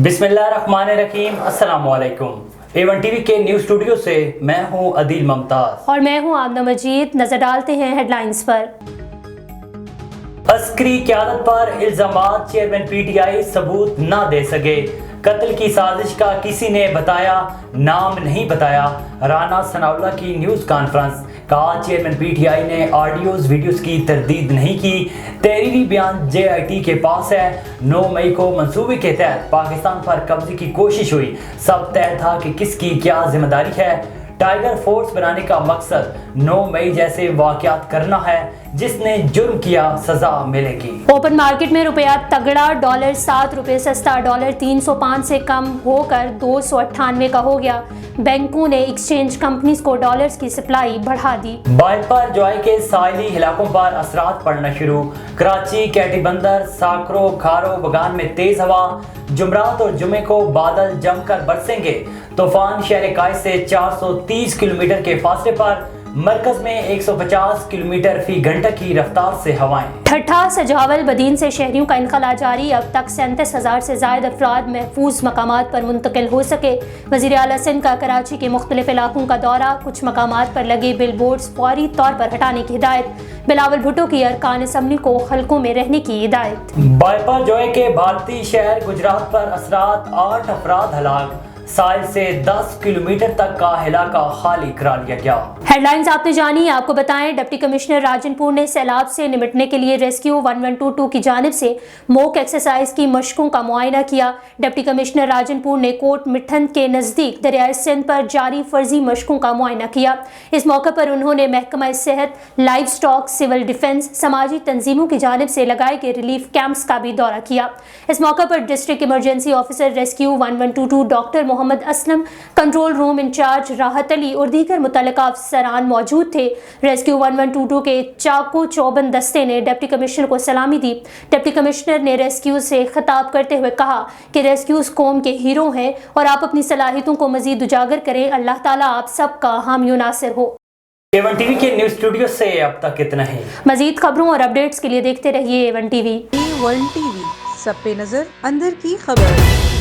बिस्मिल्लाहिर्रहमानिर्रहीम। अस्सलाम वालेकुम। A1 टीवी के न्यूज़ स्टूडियो से मैं हूं अदील मुमताज और मैं हूं आमना मजीद। नजर डालते हैं हेडलाइंस पर। अस्करी क़यादत पर इल्ज़ामात, चेयरमैन PTI सबूत ना दे सके। कत्ल की साजिश का किसी ने बताया, नाम नहीं बताया। राना सनाउल्लाह की न्यूज़ कॉन्फ्रेंस, कहा चेयरमैन PTI ने ऑडियोज़ वीडियोज़ की तरदीद नहीं की। तहरीरी बयान JIT के पास है। 9 मई को मंसूबे के तहत पाकिस्तान पर कब्जे की कोशिश हुई। सब तय था कि किसकी क्या जिम्मेदारी है। टाइगर फोर्स बनाने का मकसद 9 मई जैसे वाक़यात करना है। जिसने जुर्म किया सजा मिलेगी। ओपन मार्केट में रुपया तगड़ा, $7 सस्ता, $305 से कम होकर 298 का हो गया। बैंकों ने एक्सचेंज कंपनीज को डॉलर्स की सप्लाई बढ़ा दी। बाइपर जॉय के साहिली इलाकों पर असरात पड़ना शुरू। कराची, कैटी बंदर, साकरो, खारो, बगान में तेज हवा। जुमरात और जुमे को बादल जमकर बरसेंगे। तूफान शहर कायस से 430 किलोमीटर के फासले पर, मरकज में 150 किलोमीटर फी घंटा की रफ्तार से हवाएं। ठट्ठा सजावल बदीन से शहरियों का इनखला जारी। अब तक 37,000 से ज्यादा अफराद महफूज मकामात पर मुंतकिल हो सके। वज़ीर आला सिंध का कराची के मुख्तलिफ इलाकों का दौरा। कुछ मकामात पर लगे बिल बोर्ड्स फौरी तौर पर हटाने की हिदायत। बिलावल भुट्टो की अरकान असम्बली को हलकों में रहने की हिदायत। बाइपर जॉय के भारतीय शहर गुजरात पर असरात, 8 अफराद हलाक। साहिल से 10 किलोमीटर तक का इलाका खाली करा लिया गया। हेडलाइंस आपने जानी। आपको बताएं, डिप्टी कमिश्नर राजनपुर ने सैलाब से निपटने के लिए रेस्क्यू 1122 की जानिब से मॉक एक्सरसाइज की मशकों का मुआयना किया। डिप्टी कमिश्नर राजनपुर ने कोट मिठन के नजदीक दरियाए सिंध पर जारी फर्जी मशकों का मुआयना किया। इस मौके पर उन्होंने महकमा सेहत, लाइव स्टॉक, सिविल डिफेंस, समाजी तंजीमों की जानिब से लगाए गए रिलीफ कैंप्स का भी दौरा किया। इस मौके पर district emergency officer rescue 1122 doctor Mohammad Aslam, control room in charge Rahat Ali और दीगर मुतल्लिका अफसरान मौजूद थे। रेस्क्यू 1122 के चाको चौबंद दस्ते ने डिप्टी कमिश्नर को सलामी दी। डिप्टी कमिश्नर ने रेस्क्यू से खिताब करते हुए कहा कि रेस्क्यूज कौम के हीरो हैं और आप अपनी सलाहियतों को मजीद उजागर करें। अल्लाह ताला आप सबका हामी नासिर हो। A1 टीवी के न्यूज़ स्टूडियो से अब तक इतना ही। मजीद खबरों और अपडेट्स के लिए देखते रहिए A1 टीवी। A1 टीवी, सब पे नजर, अंदर की खबर।